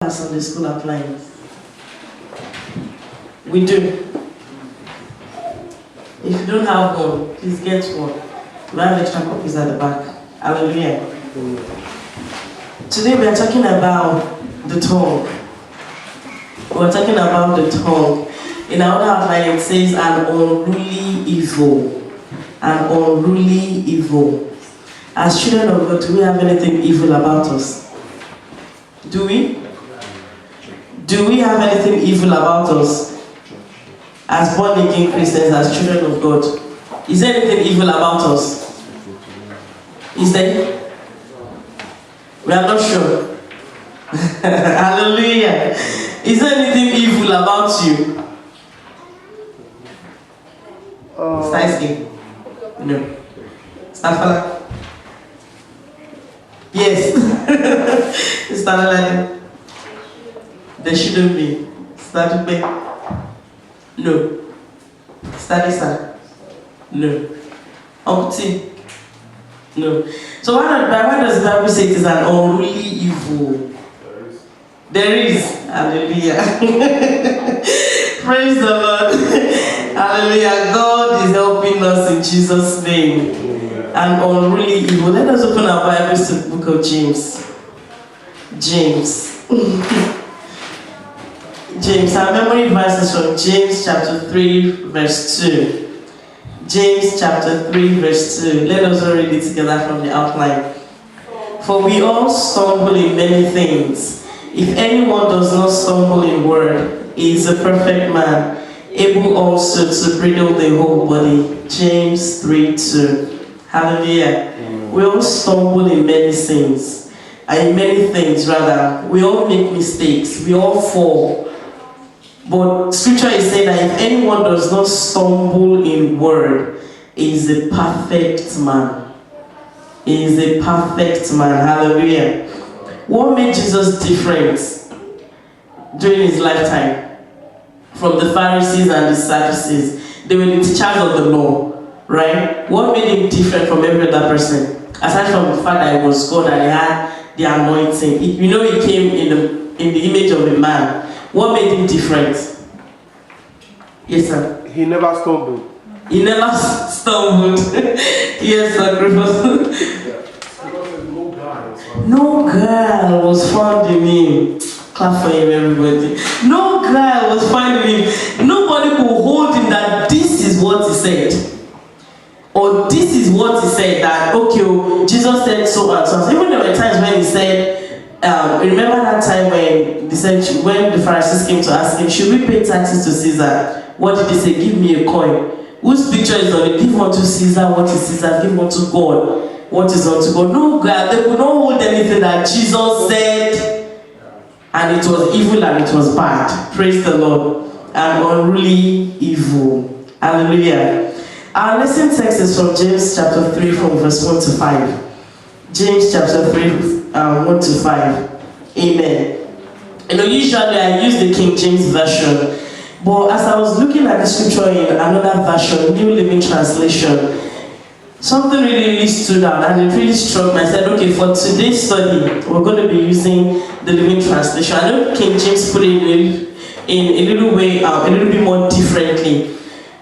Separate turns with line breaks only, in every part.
Sunday school appliance. We do. If you don't have one, please get one. We have extra copies at the back. Hallelujah. Today we are talking about the tongue. We're talking about the tongue. In our outline it says an unruly evil. An unruly evil. As children of God, do we have anything evil about us? Do we? Do we have anything evil about us? As born again Christians, as children of God, is there anything evil about us? Is there? We are not sure. Hallelujah. Is there anything evil about you? Staisky? No. Stafala? Yes. Stafala? There shouldn't be. Stafala? No. Stadisa? No. Uncle? No. So why does the Bible say it is an unruly evil? There is. Hallelujah. Praise the Lord. Hallelujah. God is helping us in Jesus' name. An unruly evil. Let us open our Bibles to the book of James. James. James. Our memory verse is from James chapter 3 verse 2. James chapter 3 verse 2. Let us all read it together from the outline. For we all stumble in many things. If anyone does not stumble in word, he is a perfect man, able also to bridle the whole body. James 3:2. Hallelujah. We all stumble in many things. And in many things rather. We all make mistakes. We all fall. But scripture is saying that if anyone does not stumble in word, he is a perfect man. He is a perfect man. Hallelujah. What made Jesus different during his lifetime from the Pharisees and the Sadducees? They were the teachers of the law, right? What made him different from every other person? Aside from the fact that he was God and he had the anointing. You know, he came in the image of a man. What made him different? Yes, sir.
He never stumbled.
He never stumbled. Yes, sir. No girl was found in him. Clap for him, everybody. No girl was found in him. Nobody could hold him that this is what he said. Or this is what he said. That, okay, Jesus said so and so. Even there were times when he said, remember that time when they said, when the Pharisees came to ask him, should we pay taxes to Caesar? What did he say? Give me a coin. Whose picture is on it? Give unto Caesar what is Caesar. Give unto God what is unto God. No, God, they could not hold anything that Jesus said, and it was evil and it was bad. Praise the Lord. And unruly evil. Hallelujah. Our lesson text is from James chapter 3 from verse 1 to 5. James chapter 3 1 to 5. Amen. You know, usually I use the King James Version, but as I was looking at the scripture in another version, New Living Translation, something really stood out and it really struck me. I said, okay, for today's study, we're going to be using the Living Translation. I know King James put it in a little way, a little bit more differently,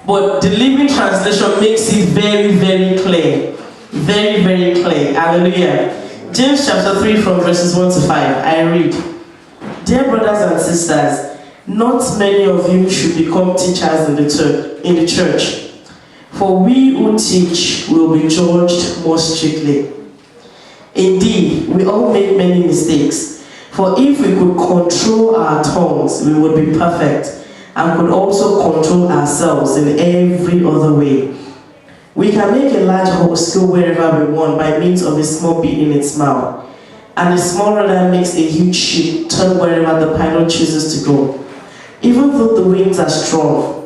but the Living Translation makes it very, very clear. Very, very clear. Hallelujah. James chapter 3 from verses 1 to 5. I read, Dear brothers and sisters, not many of you should become teachers in the church. For we who teach will be judged more strictly. Indeed, we all make many mistakes. For if we could control our tongues, we would be perfect and could also control ourselves in every other way. We can make a large horse go wherever we want by means of a small bit in its mouth. And a small rudder makes a huge ship turn wherever the pilot chooses to go. Even though the winds are strong,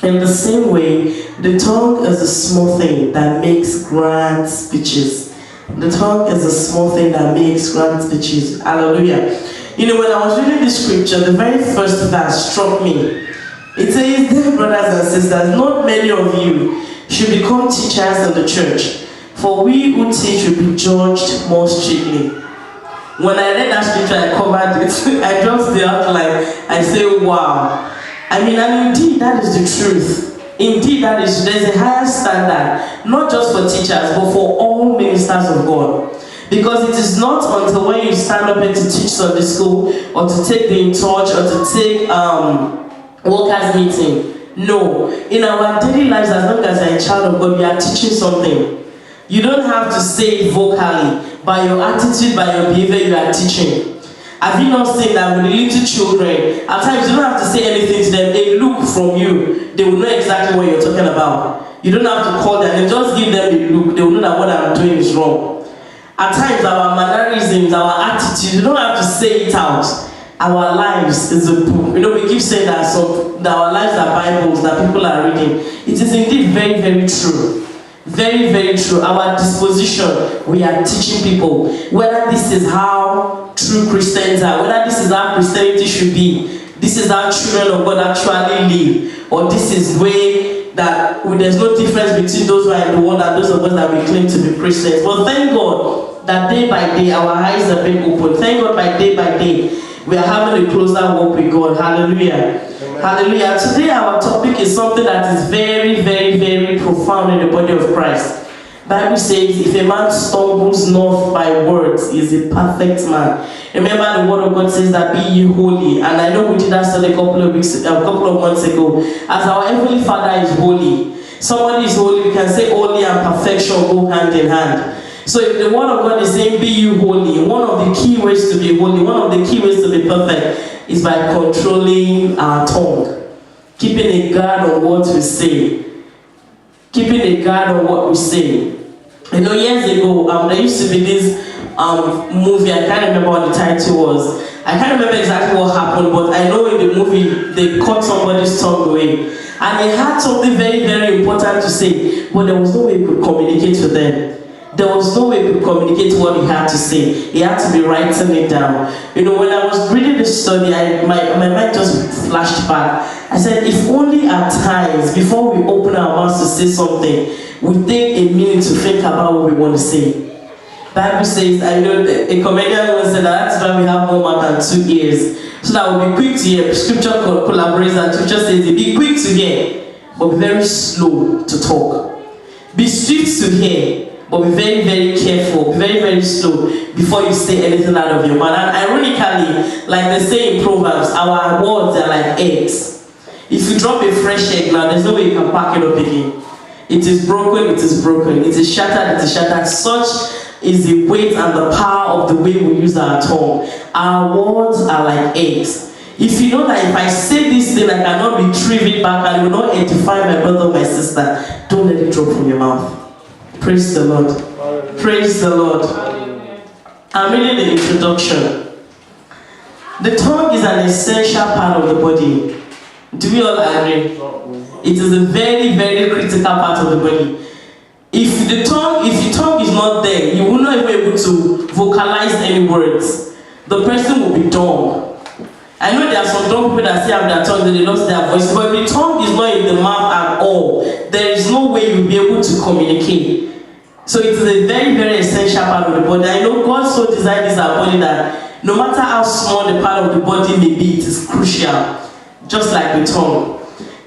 in the same way, the tongue is a small thing that makes grand speeches. The tongue is a small thing that makes grand speeches. Hallelujah. You know, when I was reading this scripture, the very first verse struck me. It says, Dear brothers and sisters, not many of you should become teachers in the church, for we who teach will be judged more strictly. When I read that scripture, I covered it. I just the outline. I say, wow. I mean, and indeed, that is the truth. Indeed, there's a higher standard, not just for teachers, but for all ministers of God. Because it is not until when you stand up and to teach Sunday school, or to take the in touch, or to take workers' meeting. No. In our daily lives, as long as you're a child of God, we are teaching something. You don't have to say it vocally. By your attitude, by your behavior, you are teaching. Have you not seen that with the little children, at times you don't have to say anything to them, they look from you, they will know exactly what you're talking about. You don't have to call them, just give them a look, they will know that what I'm doing is wrong. At times our mannerisms, our attitude, you don't have to say it out. Our lives is a book. You know, we keep saying that, that our lives are Bibles that people are reading. It is indeed very, very true. Very, very true. Our disposition, we are teaching people whether this is how true Christians are, whether this is how Christianity should be, this is how children of God actually live, or this is way that there's no difference between those who are in the world and those of us that we claim to be Christians. But thank God that day by day our eyes are being opened. Thank God by day we are having a closer walk with God. Hallelujah. Amen. Hallelujah. Today our topic is something that is very, very, very profound in the body of Christ. Bible says, if a man stumbles not by words, he is a perfect man. Remember the word of God says that be ye holy. And I know we did that study a couple of months ago. As our Heavenly Father is holy. Somebody is holy, we can say holy and perfection go hand in hand. So if the word of God is saying be you holy, one of the key ways to be holy, one of the key ways to be perfect is by controlling our tongue. Keeping a guard on what we say. Keeping a guard on what we say. You know, years ago, there used to be this movie, I can't remember what the title was. I can't remember exactly what happened, but I know in the movie, they cut somebody's tongue away. And he had something very, very important to say, but there was no way he could communicate to them. There was no way he could communicate what he had to say. He had to be writing it down. You know, when I was reading this study, my mind just flashed back. I said, if only at times, before we open our mouths to say something, we take a minute to think about what we want to say. Bible says, I know a comedian once said that that's why we have no more than 2 ears. So that we'll be quick to hear. Scripture collaborates and scripture says, be quick to hear, but be very slow to talk. Be swift to hear, but be very, very careful, be very, very slow before you say anything out of your mouth. And ironically, like they say in Proverbs, our words are like eggs. If you drop a fresh egg now, there's no way you can pack it up again. It is broken, it is broken. It is shattered, it is shattered. Such is the weight and the power of the way we use our tongue. Our words are like eggs. If you know that if I say this thing, I cannot retrieve it back and will not edify my brother or my sister, don't let it drop from your mouth. Praise the Lord. Hallelujah. Praise the Lord. Hallelujah. I'm reading the introduction. The tongue is an essential part of the body. Do we all agree? It is a very, very critical part of the body. If your tongue is not there, you will not be able to vocalize any words. The person will be dumb. I know there are some dumb people that still have their tongue, they lost their voice, but if the tongue is not in the mouth at all, there is no way you'll be able to communicate. So it is a very, very essential part of the body. I know God so designed this our body that no matter how small the part of the body may be, it is crucial, just like the tongue.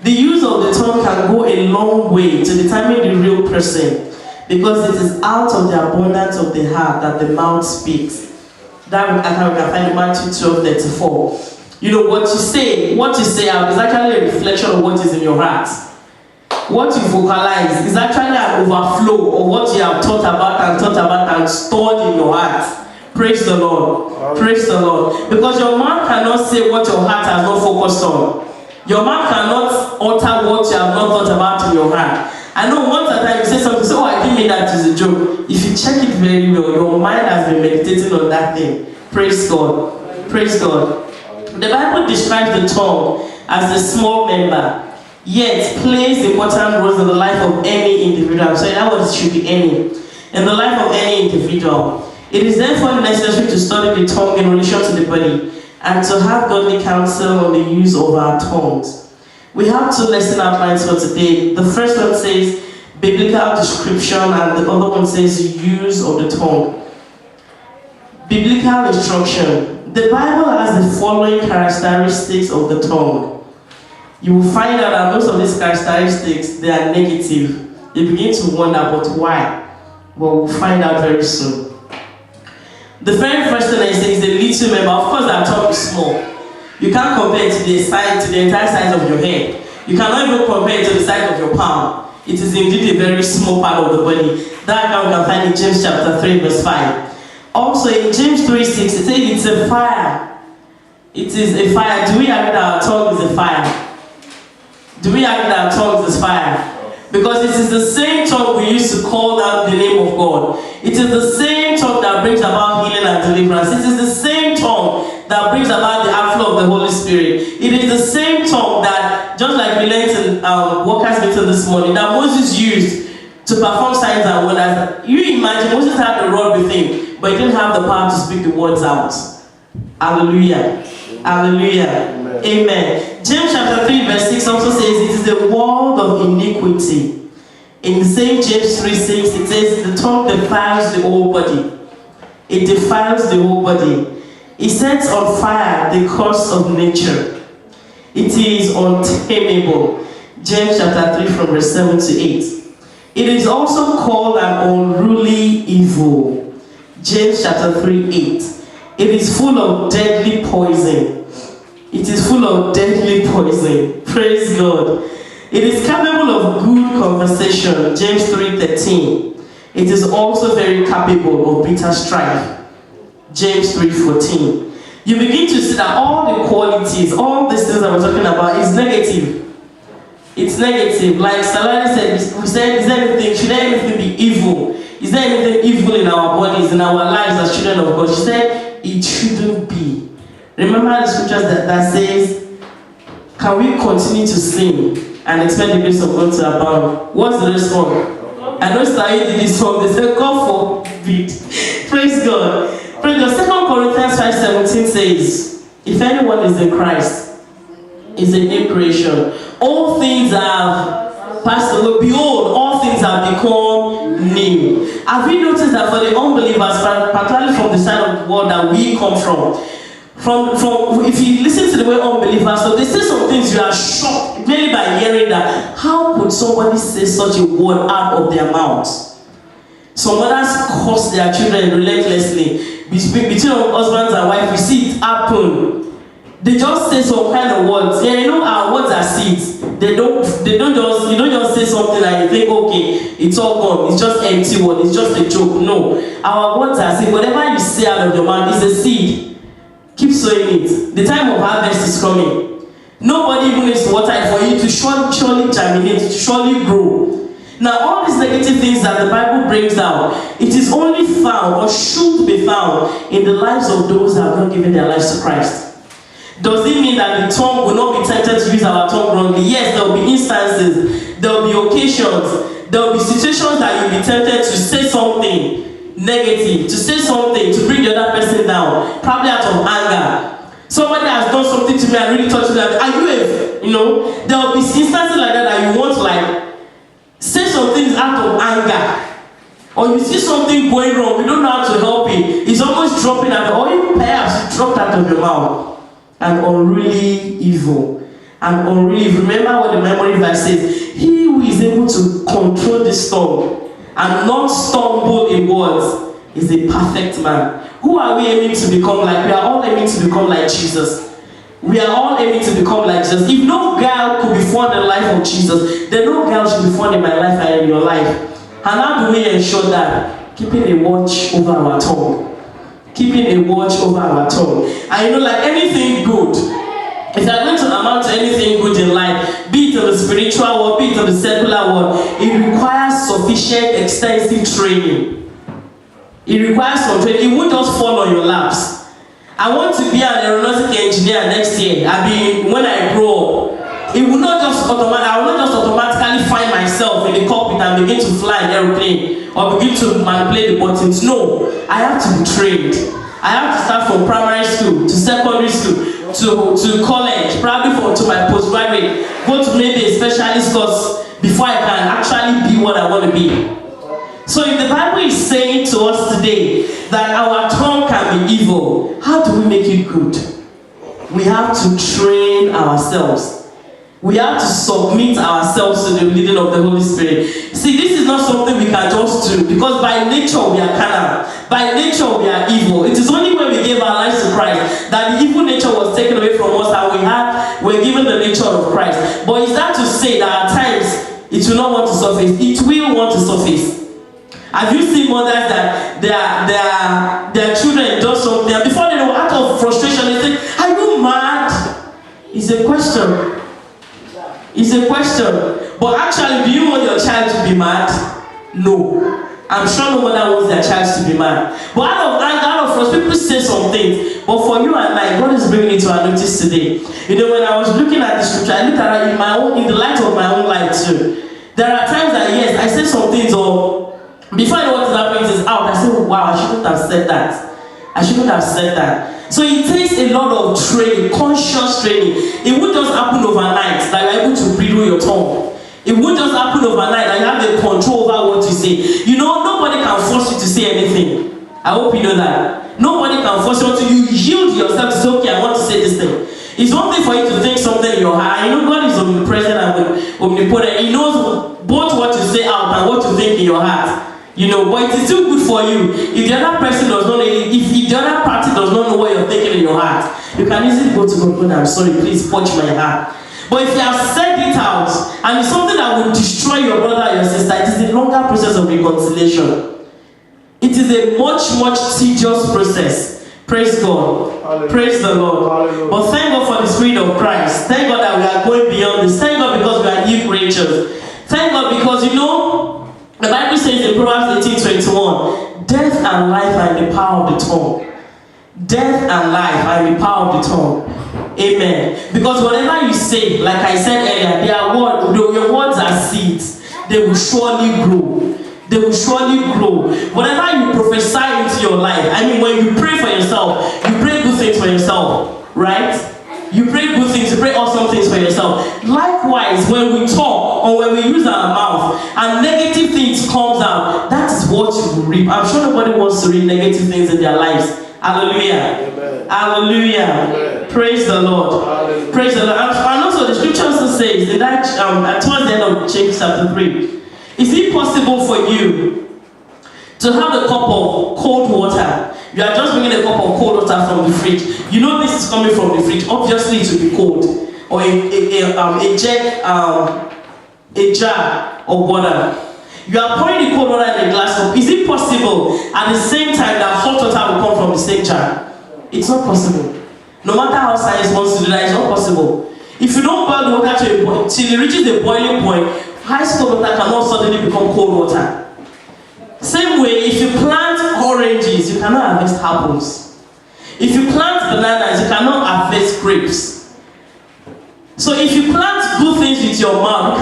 The use of the tongue can go a long way to determine the real person, because it is out of the abundance of the heart that the mouth speaks. That we can find in Matthew 12:34. You know, what you say out is actually a reflection of what is in your heart. What you vocalize is actually an overflow of what you have thought about and stored in your heart. Praise the Lord. Praise the Lord. Because your mouth cannot say what your heart has not focused on. Your mouth cannot utter what you have not thought about in your heart. I know once at a time you say something, so I didn't mean that as a joke. If you check it very well, your mind has been meditating on that thing. Praise God. Praise God. The Bible describes the tongue as a small member, yet plays important roles in the life of any individual. So that was should be any. In the life of any individual. It is therefore necessary to study the tongue in relation to the body and to have godly counsel on the use of our tongues. We have 2 lesson outlines for today. The first one says biblical description and the other one says use of the tongue. Biblical instruction. The Bible has the following characteristics of the tongue. You will find out that most of these characteristics, they are negative. You begin to wonder, but why? But we'll find out very soon. The very first thing I say is the little member. Of course, our tongue is small. You can't compare it to the entire size of your head. You cannot even compare it to the size of your palm. It is indeed a very small part of the body. That we can find in James chapter 3, verse 5. Also in James 3:6, it says it's a fire. It is a fire. Do we agree that our tongue is a fire? Do we agree that our tongue is fire? Because it is the same tongue we use to call out the name of God. It is the same tongue that brings about healing and deliverance. It is the same tongue that brings about the outflow of the Holy Spirit. It is the same tongue that, just like we learned in workers' meeting this morning, that Moses used to perform signs and wonders. You imagine Moses had the rod with him, but he didn't have the power to speak the words out. Hallelujah. Hallelujah. Amen. Amen. James chapter 3 verse 6 also says it is the world of iniquity. In the same James 3:6 it says the tongue defiles the whole body. It defiles the whole body. It sets on fire the course of nature. It is untamable. James chapter 3 from verse 7 to 8. It is also called an unruly evil. James chapter 3:8. It is full of deadly poison. It is full of deadly poison. Praise God. It is capable of good conversation. James 3:13. It is also very capable of bitter strife. James 3:14. You begin to see that all the qualities, all these things that we're talking about is negative. It's negative. Like Salari said, we said, should there anything be evil? Is there anything evil in our bodies, in our lives as children of God? She said, it shouldn't be. Remember the scriptures that says, can we continue to sin and expect the grace of God to abound? What's the response? I know Saeed did this song. They said, God forbid. Praise God. Praise God. 2 Corinthians 5:17 says, if anyone is in Christ, is a new creation. All things have passed away. Behold, all things have become new. Have you noticed that for the unbelievers, particularly from the side of the world that we come from if you listen to the way unbelievers, so they say some things you are shocked, mainly by hearing that. How could somebody say such a word out of their mouths? Some others curse their children relentlessly. Between husbands and wives, we see it happen. They just say some kind of words. Yeah, you know our words are seeds. You don't just say something and you think, okay, it's all gone. It's just empty word. It's just a joke. No. Our words are seeds. Whatever you say out of your mouth is a seed. Keep sowing it. The time of harvest is coming. Nobody even needs to water it for you to surely germinate, to surely grow. Now, all these negative things that the Bible brings out, it is only found or should be found in the lives of those that have not given their lives to Christ. Does it mean that the tongue will not be tempted to use our tongue wrongly? Yes, there will be instances, there will be occasions, there will be situations that you'll be tempted to say something negative, to say something to bring the other person down, probably out of anger. Somebody has done something to me and really touched me. Are you there will be instances like that you want to say some things out of anger. Or you see something going wrong, you don't know how to help it. It's almost dropping out, or even perhaps it dropped out of your mouth. And unruly evil. And unruly evil. Remember what the memory verse says. He who is able to control this tongue and not stumble in words is a perfect man. Who are we aiming to become like? We are all aiming to become like Jesus. We are all aiming to become like Jesus. If no girl could be found in the life of Jesus, then no girl should be found in my life and in your life. And how do we ensure that? Keeping a watch over our tongue. Keeping a watch over our tongue. And like anything good, if you are going to amount to anything good in life, be it in the spiritual world, be it in the secular world, it requires sufficient, extensive training. It requires some training. It won't just fall on your laps. I want to be an aeronautic engineer next year. When I grow up, I will not just automatically find myself in the cockpit and begin to fly an airplane or begin to manipulate the buttons. No, I have to be trained. I have to start from primary school to secondary school to college, probably to my postgraduate, go to maybe a specialist course before I can actually be what I want to be. So if the Bible is saying to us today today that our tongue can be evil, how do we make it good? We have to train ourselves. We have to submit ourselves to the leading of the Holy Spirit. See, this is not something we can just do, because by nature we are carnal. By nature we are evil. It is only when we gave our lives to Christ that the evil nature was taken away from us and we're given the nature of Christ. But is that to say that at times it will not want to surface? It will want to surface. Have you seen mothers that their children do something and before they know, out of frustration, they say, "Are you mad?" It's a question. It's a question. But actually, do you want your child to be mad? No. I'm sure no mother wants their child to be mad. But out of anger, out of frustration, people say some things. But for you and I, God is bringing it to our notice today. You know, when I was looking at the scripture, I looked at it in the light of my own life too. There are times that, yes, I say some things, or before I know what is happening, it is out. I say, oh, wow, I shouldn't have said that. I shouldn't have said that. So it takes a lot of training, conscious training. It won't just happen overnight that you're able to bridle your tongue. It won't just happen overnight that you have the control over what you say. You know, nobody can force you to say anything. I hope you know that. Nobody can force you to. You yield yourself to say, okay, I want to say this thing. It's one thing for you to think something in your heart. You know, God is omnipresent and omnipotent. He knows both what you say out and what you think in your heart. You know, but it is still good for you. If the other person does not know, if the other party does not know what you're thinking in your heart, you can easily go to God, I'm sorry, please purge my heart. But if you have said it out, and it's something that will destroy your brother or your sister, it is a longer process of reconciliation. It is a much, much tedious process. Praise God. Hallelujah. Praise the Lord. Hallelujah. But thank God for the Spirit of Christ. Thank God that we are going beyond this. Thank God because we are new creatures. Thank God because, you know, the Bible says in Proverbs 18:21, death and life are in the power of the tongue. Death and life are in the power of the tongue. Amen. Because whatever you say, like I said earlier, your words are seeds. They will surely grow. They will surely grow. Whatever you prophesy into your life, I mean, when you pray for yourself, you pray good things for yourself, right? You pray good things, you pray awesome things for yourself. Likewise, when we talk or when we use our mouth and negative things comes out, that is what you will reap. I'm sure nobody wants to reap negative things in their lives. Hallelujah. Amen. Hallelujah. Amen. Praise the Lord. Hallelujah. Praise the Lord. And also the scripture also says in that towards the end of James chapter 3, is it possible for you to have a cup of cold water? You are just bringing a cup of cold water from the fridge. You know this is coming from the fridge. Obviously it will be cold. Or a jar of water. You are pouring the cold water in a glass cup. Is it possible at the same time that hot water will come from the same jar? It's not possible. No matter how science wants to do that, it's not possible. If you don't boil the water to a point till it reaches the boiling point, ice cold water cannot suddenly become cold water. Same way, if you plant oranges, you cannot harvest apples. If you plant bananas, you cannot harvest grapes. So if you plant good things with your mouth,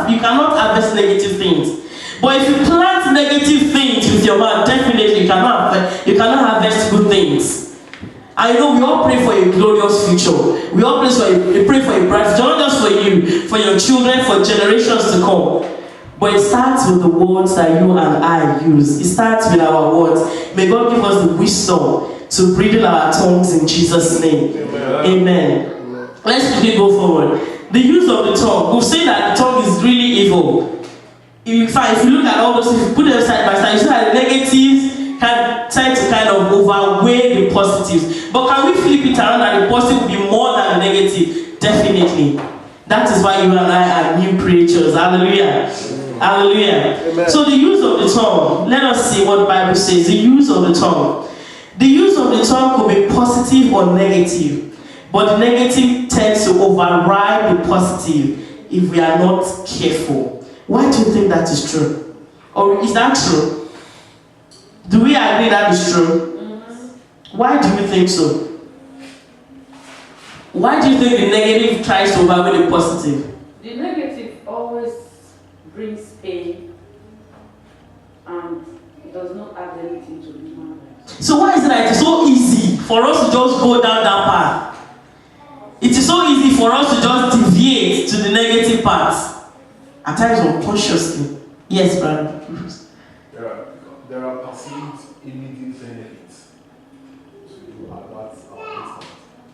you cannot harvest negative things. But if you plant negative things with your mouth, definitely you cannot harvest good things. I know we all pray for a glorious future. We all pray for a bright future, not just for you, for your children, for generations to come. But it starts with the words that you and I use. It starts with our words. May God give us the wisdom to bridle our tongues in Jesus' name. Amen. Amen. Let's quickly go forward. The use of the tongue. We've seen that the tongue is really evil. In fact, if you look at all those, if you put them side by side, you see that the negatives can tend to kind of overweigh the positives. But can we flip it around and the positive will be more than the negative? Definitely. That is why you and I are new creatures. Hallelujah. Hallelujah. Amen. So the use of the tongue. Let us see what the Bible says. The use of the tongue. The use of the tongue could be positive or negative. But the negative tends to override the positive if we are not careful. Why do you think that is true? Or is that true? Do we agree that is true? Mm-hmm. Why do we think so? Why do you think the negative tries to overweigh the positive?
The negative always brings pain and it does not add anything to the human life.
So why is it that it's so easy for us to just go down that path? It is so easy for us to just deviate to the negative path. At times unconsciously. Yes, brother.
There are perceived immediate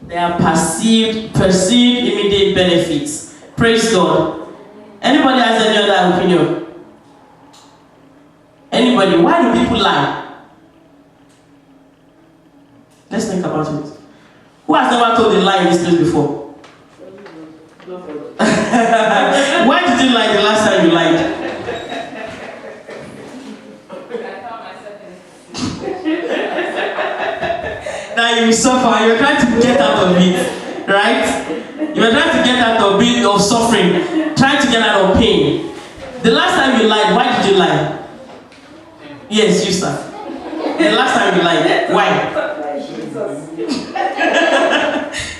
They are perceived immediate benefits. Praise God. Anybody has any other opinion? Anybody? Why do people lie? Let's think about it. Who has never told a lie in this place before? Why did you lie the last time you lied? Now you suffer. You're trying to get out of it, right? You're trying to get out of it, of suffering, trying to get out of pain. The last time you lied, why did you lie? Yes, you sir. The last time you lied, why?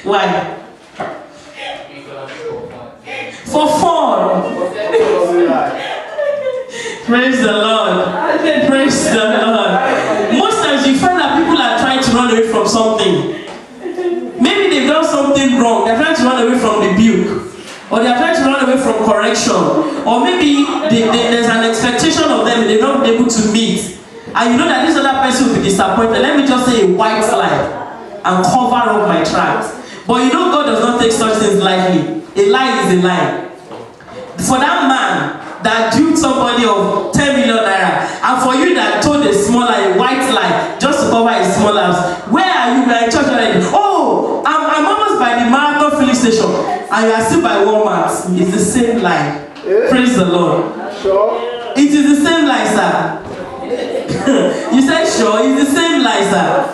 Why? For fun. Praise the Lord. Praise the Lord. Most times you find that people are trying to run away from something. Maybe they've done something wrong. They're trying to run away from rebuke. Or they're trying to run away from correction. Or maybe there's an expectation of them and they're not able to meet. And you know that this other person will be disappointed. Let me just say a white lie and cover up my tracks. But you know God does not take such things lightly. A lie is a lie. For that man that duped somebody of 10 million naira, and for you that told a small lie, a white lie, just to cover a small house, where are you? We are in church already. Oh, I'm almost by the marathon filling station, and you are still by Walmart. It's the same lie. Praise the Lord.
Sure.
It is the same lie, sir. You said sure, it's the same lie, sir.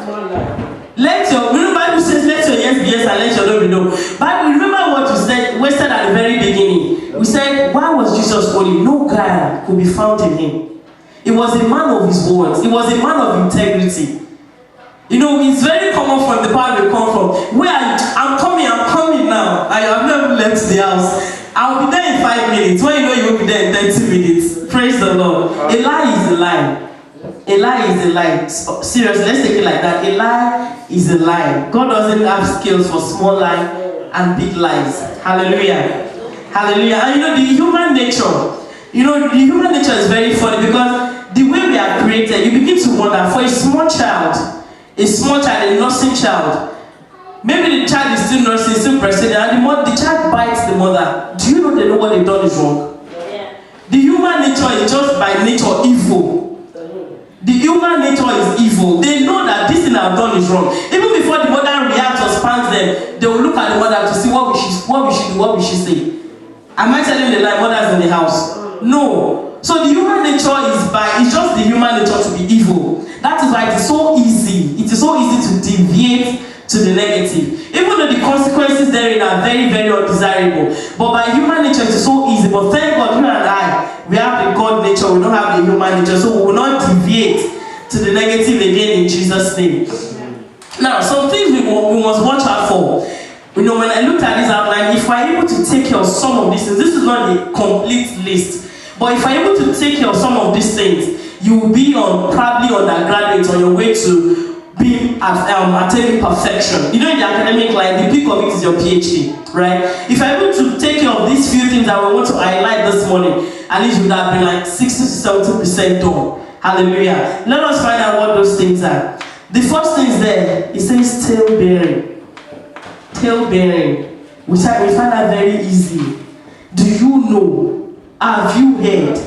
Let your, Bible says, let your yes be yes and let your no be no. But remember what you said, we said at the very beginning. We said, why was Jesus holy? No guile could be found in him. He was a man of his words. He was a man of integrity. You know, it's very common from the part we come from. Where are you? I'm coming now. I have never left the house. I'll be there in 5 minutes. When you know you will be there in 30 minutes. Praise the Lord. A lie is a lie. A lie is a lie. Seriously, let's take it like that. A lie is a lie. God doesn't have skills for small lies and big lies. Hallelujah. Hallelujah. And you know, the human nature is very funny because the way we are created, you begin to wonder, for a small child, a nursing child, maybe the child is still nursing, still breastfeeding, and the child bites the mother. Do you know they know what they've done is wrong? Yeah. The human nature is just by nature evil. The human nature is evil. They know that this thing I've done is wrong. Even before the mother reacts or spanks them, they will look at the mother to see what we should do, what we should say. Am I telling the lie? Mother's in the house? No. So the human nature it's just the human nature to be evil. That is why it is so easy. It is so easy to deviate to the negative. Even though the consequences therein are very, very undesirable. But by human nature, it is so easy. But thank God, you and I, we have the God nature, we don't have the human nature. So we will not deviate to the negative again in Jesus' name. Now, some things we must watch out for. You know, when I looked at this outline, if we're able to take care of some of these things, this is not a complete list. But if we're able to take care of some of these things, you will be probably undergraduate on your way to being attaining perfection. You know, in the academic line, the peak of it is your PhD, right? If you're able to take care of these few things that we want to highlight this morning, at least you would have been like 60 to 70% done. Hallelujah. Let us find out what those things are. The first thing is there, it says tail bearing. Tail bearing. We find that very easy. Do you know? Have you heard?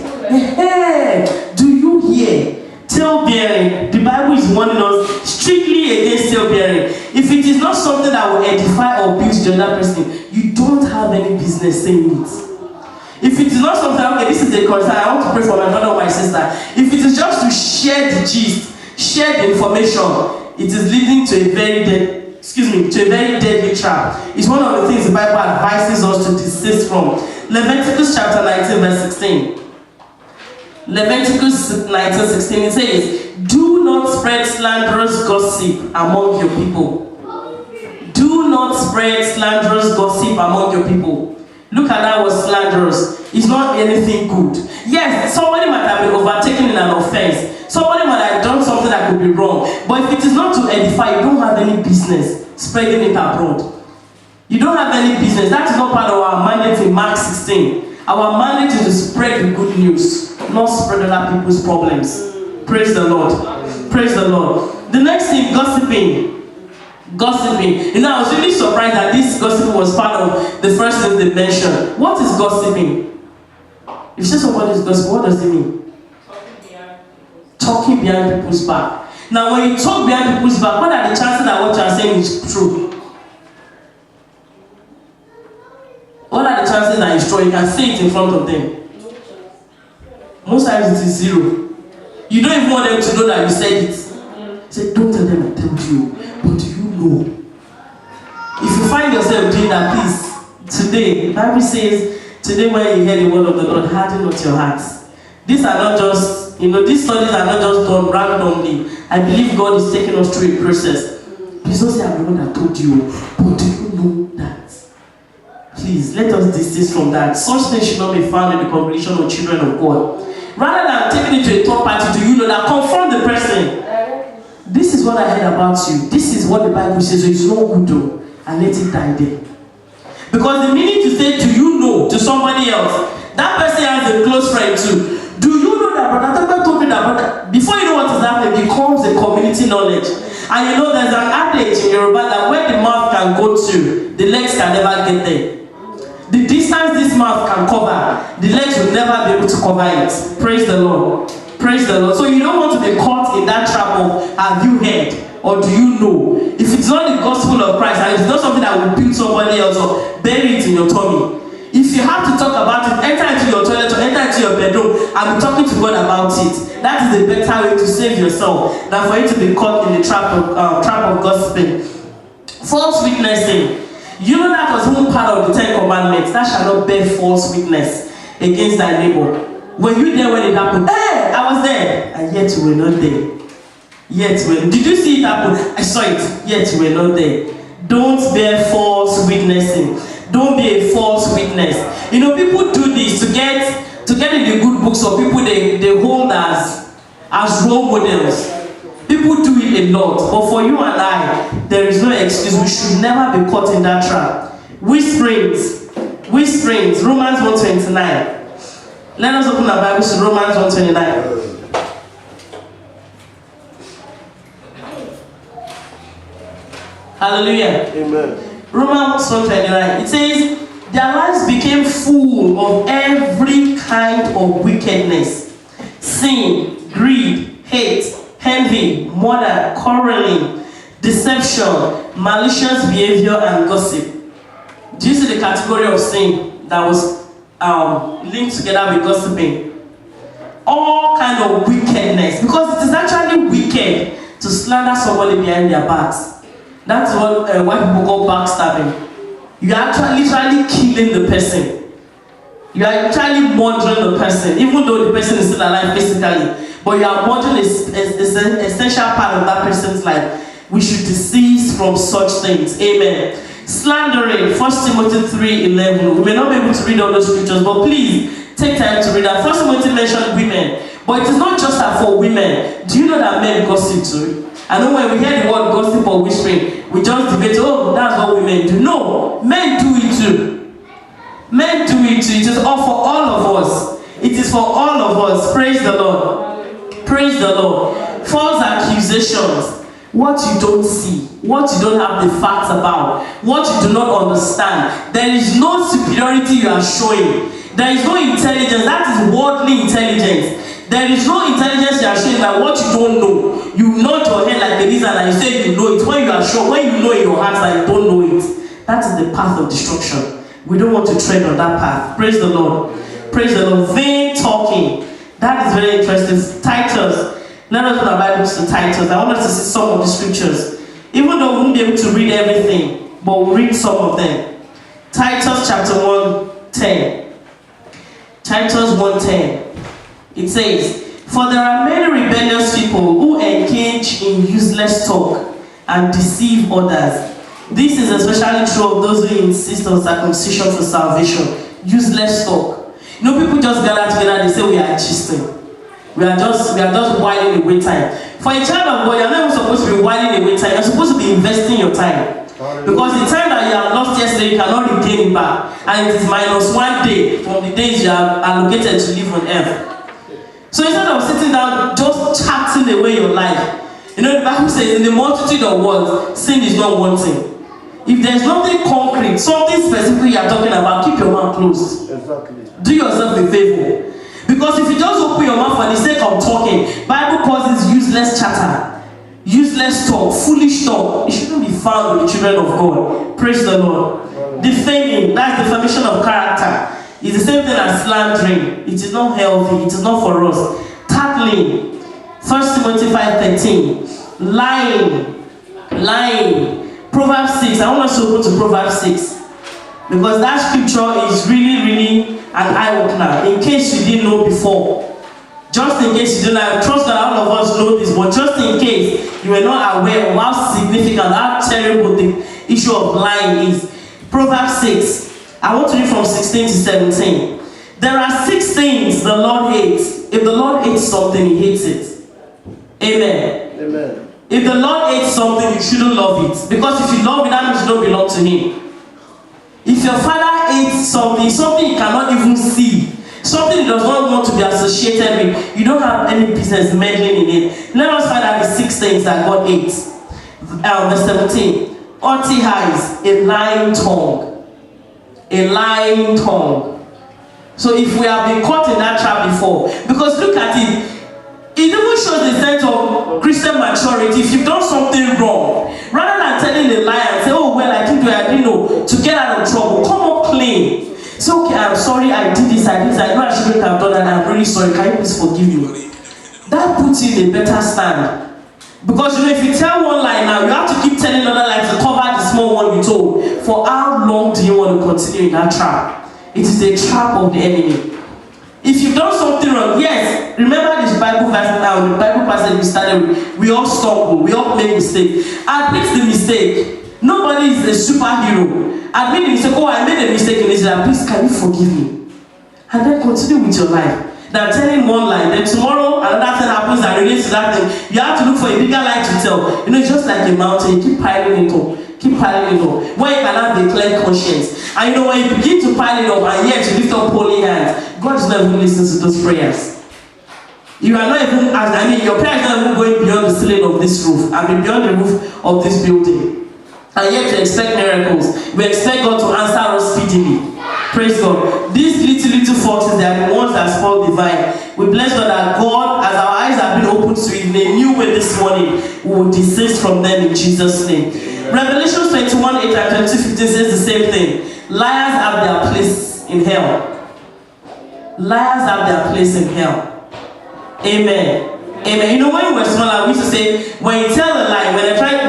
Do you hear? Tail bearing. The Bible is warning us strictly against tail bearing. If it is not something that will edify or build the other person, you don't have any business saying it. If it is not something, okay, this is a concern, I want to pray for my brother or my sister. If it is just to share the gist, share the information, it is leading to a very deadly trap. It's one of the things the Bible advises us to desist from. Leviticus chapter 19 verse 16. Leviticus 19:16, it says, do not spread slanderous gossip among your people. Do not spread slanderous gossip among your people. Look at that word slanderous. It's not anything good. Yes, somebody might have been overtaken in an offense. Somebody might have done something that could be wrong. But if it is not to edify, you don't have any business spreading it abroad. You don't have any business. That is not part of our mandate in Mark 16. Our mandate is to spread the good news, not spread other people's problems. Praise the Lord. Praise the Lord. The next thing, gossiping. Gossiping. You know, I was really surprised that this gossip was part of the first thing they mentioned. What is gossiping? If you say somebody is gossiping, what does it mean? Talking behind people's back. Now, when you talk behind people's back, what are the chances that what you are saying is true? What are the chances that it's true? You can say it in front of them. Most times it is zero. You don't even want them to know that you said it. Say, don't tell them I told you. But do you know? If you find yourself doing that, please, today, the Bible says, today when you hear the word of the Lord, harden not your hearts. These are not just, these studies are not just done randomly. I believe God is taking us through a process. Please don't say, I'm the one that told you. But do you know that? Please, let us desist from that. Such things should not be found in the congregation of children of God. Rather than taking it to a third party, do you know that? Confront the person. This is what I heard about you. This is what the Bible says. So it's not good though. And let it die there. Because the meaning to say, do you know, to somebody else, that person has a close friend too. Do you know that brother Tata told me that brother? Before you know what is happening, it becomes a community knowledge. And you know there's an adage in Yoruba that where the mouth can go to, the legs can never get there. The distance this mouth can cover, the legs will never be able to cover it. Praise the Lord. Praise the Lord. So you don't want to be caught in that trap of have you heard or do you know? If it's not the gospel of Christ and it's not something that will build somebody else or bury it in your tummy. If you have to talk about it, enter into your toilet or enter into your bedroom and be talking to God about it. That is a better way to save yourself than for you to be caught in the trap of gossiping. False witnessing. You know that was one part of the 10 commandments. That shall not bear false witness against thy neighbor. Were you there when it happened? Hey, I was there. And yet you were not there. Did you see it happen? I saw it. Yet you were not there. Don't bear false witnessing. Don't be a false witness. People do this to get in the good books of people they hold as role models. People do it a lot, but for you and I, there is no excuse. We should never be caught in that trap. Whisperings, Romans 1:29. Let us open our Bibles to Romans 1:29. Hallelujah.
Amen.
Romans 1:29. It says, their lives became full of every kind of wickedness, sin, greed, hate, envy, murder, quarreling, deception, malicious behavior, and gossip. Do you see the category of sin that was linked together with gossiping? All kind of wickedness, because it is actually wicked to slander somebody behind their backs. That's what people call backstabbing. You are actually literally killing the person. You are actually murdering the person, even though the person is still alive physically. But you are murdering is an essential part of that person's life. We should desist from such things. Amen. Slandering, 1 Timothy 3:11. We may not be able to read all those scriptures, but please take time to read that. 1 Timothy mentioned women, but it is not just that for women. Do you know that men gossip too? I know when we hear the word gossip or whispering, we just debate, oh, that's what women do. No, men do it too. Men do it too. It is all for all of us. It is for all of us. Praise the Lord. Praise the Lord. False accusations. What you don't see, what you don't have the facts about, what you do not understand. There is no superiority you are showing. There is no intelligence. That is worldly intelligence. There is no intelligence you are showing like what you don't know. You nod your head like the reason and you say you know it. When you are sure, when you know in your heart that you don't know it, that is the path of destruction. We don't want to tread on that path. Praise the Lord. Praise the Lord. Vain talking. That is very interesting. Titus. Let us open our Bibles to Titus. I want us to see some of the scriptures. Even though we won't be able to read everything, but we'll read some of them. Titus chapter 1:10. Titus 1:10. It says, for there are many rebellious people who engage in useless talk and deceive others. This is especially true of those who insist on circumcision for salvation. Useless talk. People just gather together and they say we are gisting. We are just whiling away time. For a child of God, you're not even supposed to be whiling away time. You're supposed to be investing your time. Because the time that you have lost yesterday, you cannot regain it back. And it is -1 day from the days you have allocated to live on earth. So instead of sitting down just chatting away your life, You know, the Bible says, in the multitude of words, sin is not wanting. If there's nothing concrete, something specific you are talking about, keep your mouth closed.
Exactly.
Do yourself a favor. Because if you just open your mouth for the sake of talking, Bible calls this useless chatter, useless talk, foolish talk. It shouldn't be found with the children of God. Praise the Lord. Defaming, that's defamation of character. It's the same thing as slandering. It is not healthy. It is not for us. Tattling. 1 Timothy 5:13. Lying. Proverbs 6. I want us to go to Proverbs 6. Because that scripture is really an eye-opener. In case you didn't know before. Just in case you didn't know. I trust that all of us know this. But just in case you were not aware of how significant, how terrible the issue of lying is. Proverbs 6. I want to read from 16 to 17. There are 6 things the Lord hates. If the Lord hates something, He hates it. Amen.
Amen.
If the Lord hates something, you shouldn't love it. Because if you love it, that means you don't belong to Him. If your father hates something you cannot even see, something he does not want to be associated with, you don't have any business meddling in it. Let us find out the 6 things that God hates. Verse 17. Haughty eyes, a lying tongue. A lying tongue. So if we have been caught in that trap before, because look at it, it even shows the sense of Christian maturity. If you've done something wrong, rather than telling a lie and say, oh well, I didn't know, to get out of trouble, come up clean. Say, okay, I'm sorry, I did this, I know I shouldn't have done that, and I'm really sorry, can you please forgive me? That puts you in a better stand. Because you know, if you tell one lie now, you have to keep telling another lie to cover the small one you told. For how long do you want to continue in that trap? It is a trap of the enemy. If you've done something wrong, yes, remember this Bible verse now, the Bible passage we started with, we all stumble, we all make mistakes. Admit the mistake. Nobody is a superhero. Admit the mistake, oh, I made a mistake in this life, please can you forgive me? And then continue with your life. Than telling one lie, then tomorrow another thing happens that relates to that thing. You have to look for a bigger lie to tell. You know, it's just like a mountain, you keep piling it up. Keep piling it up. When you can have a clear conscience. And you know, when you begin to pile it up and yet you lift up holy hands, God is not even listening to those prayers. You are not even, your prayer is not even going beyond the ceiling of this roof, beyond the roof of this building. And yet you expect miracles. We expect God to answer us speedily. Praise God. These little foxes, they are the ones that spoil the vine. We bless God that God, as our eyes have been opened to it in a new way this morning, we will desist from them in Jesus' name. Revelation 21:8 and 22:15 says the same thing. Liars have their place in hell. Liars have their place in hell. Amen. Amen. You know, when we were smaller, we used to say, when you tell a lie, when they're trying to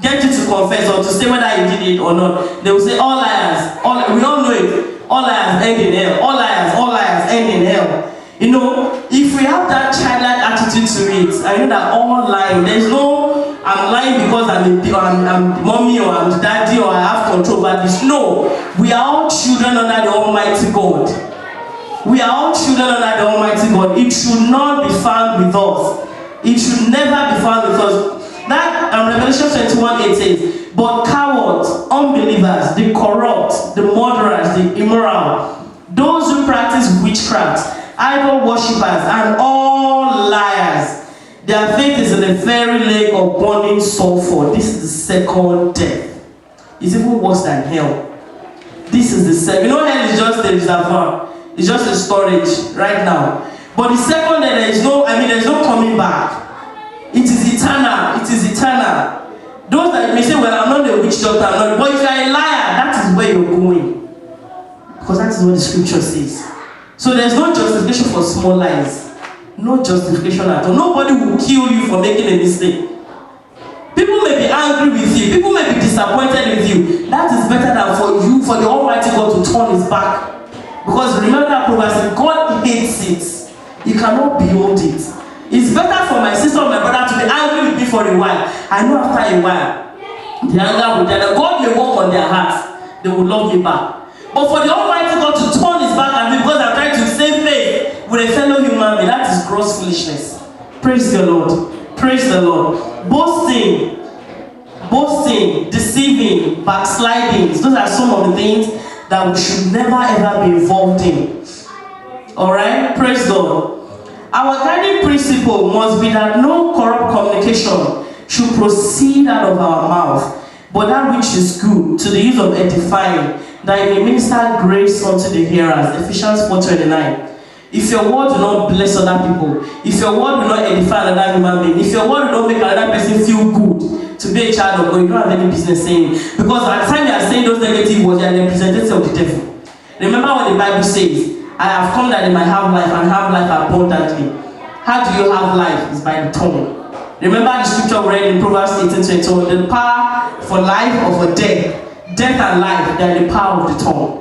get you to confess or to say whether you did it or not, they will say, all liars, we all know it, all liars end in hell, all liars end in hell. You know, if we have that childlike attitude to it, I know that all lying, there's no, I'm lying because I'm mommy or I'm daddy or I have control over this. No, we are all children under the Almighty God. We are all children under the Almighty God. It should not be found with us. It should never be found with us. That Revelation 21:8 says, but cowards, unbelievers, the corrupt, the murderers, the immoral, those who practice witchcraft, idol worshippers, and all liars, their fate is in the very lake of burning sulfur. This is the second death. It's even worse than hell. This is the second. You know, hell is just a reservoir. It's just a storage right now. But the second death, there's no coming back. It is eternal. It is eternal. Those that may say, well, I'm not a witch doctor, but if you are a liar, that is where you're going. Because that is what the scripture says. So there's no justification for small lies. No justification at all. Nobody will kill you for making a mistake. People may be angry with you. People may be disappointed with you. That is better than for the Almighty God to turn his back. Because remember that prophecy, God hates it. You cannot behold it. It's better for my sister or my brother to be angry with me for a while. I know after a while, the anger will die. God may work on their hearts. They will love me back. But for the Almighty God to turn his back at me because I'm trying to save faith with a fellow human being, that is gross foolishness. Praise the Lord. Praise the Lord. Boasting, deceiving, backsliding. Those are some of the things that we should never ever be involved in. Alright? Praise God. Our guiding principle must be that no corrupt communication should proceed out of our mouth, but that which is good to the use of edifying, that it may minister grace unto the hearers. Ephesians 4:29. If your word will not bless other people, if your word will not edify another human being, if your word will not make another person feel good to be a child of God, you don't have any business saying it. Because at the time you are saying those negative words, you are the representative of the devil. Remember what the Bible says, I have come that they might have life and have life abundantly. How do you have life? It's by the tongue. Remember the scripture we read in Proverbs 18:21, the power for life or for death. Death and life, they are the power of the tongue.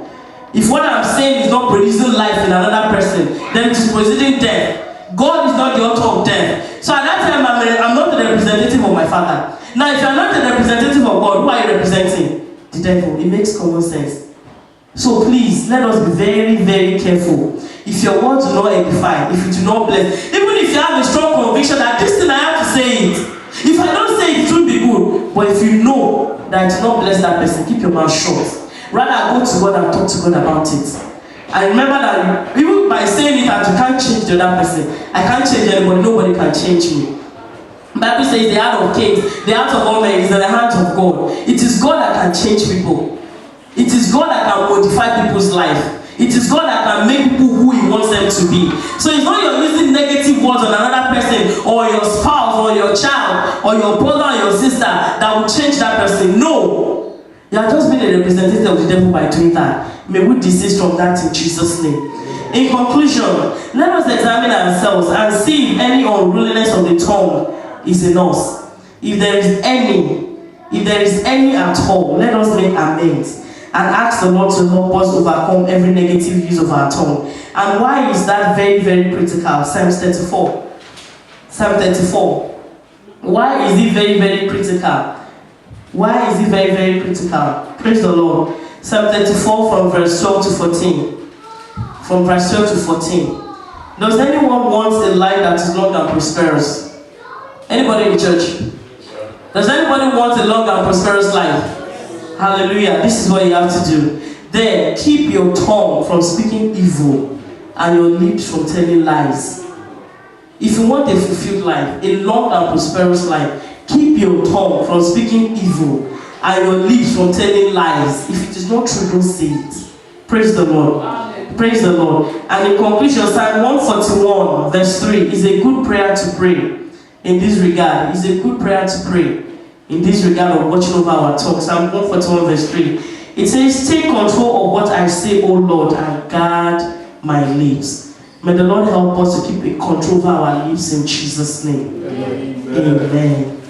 If what I'm saying is not producing life in another person, then it is producing death. God is not the author of death. So at that time, I'm not the representative of my father. Now, if you're not the representative of God, who are you representing? The devil. It makes common sense. So please, let us be very, very careful. If your words do not edify, if you do not bless, even if you have a strong conviction that this thing I have to say it, if I don't say it, it will be good. But if you know that it will not bless that person, keep your mouth shut. Rather go to God and talk to God about it. And remember that even by saying it, that you can't change the other person. I can't change anybody, nobody can change me. The Bible says the heart of kings, the heart of all men is in the hands of God. It is God that can change people. It is God that can modify people's life. It is God that can make people who He wants them to be. So it's not you're using negative words on another person or your spouse or your child or your brother or your sister that will change that person. No. You are just being a representative of the devil by doing that. May we desist from that in Jesus' name. In conclusion, let us examine ourselves and see if any unruliness of the tongue is in us. If there is any at all, let us make amends and ask the Lord to help us overcome every negative use of our tongue. And why is that very, very critical? Psalm 34. Psalm 34. Why is it very, very critical? Why is it very, very critical? Praise the Lord. Psalm 34 from verse 12 to 14. From verse 12 to 14. Does anyone want a life that is long and prosperous? Anybody in church? Does anybody want a long and prosperous life? Hallelujah. This is what you have to do. Then keep your tongue from speaking evil and your lips from telling lies. If you want a fulfilled life, a long and prosperous life, keep your tongue from speaking evil and your lips from telling lies. If it is not true, don't say it. Praise the Lord. Amen. Praise the Lord. And in conclusion, Psalm 141 verse 3 is a good prayer to pray in this regard. It's a good prayer to pray in this regard of watching over our tongue. Psalm 141 verse 3. It says, take control of what I say, O Lord, and guard my lips. May the Lord help us to keep a control over our lips in Jesus' name. Amen. Amen.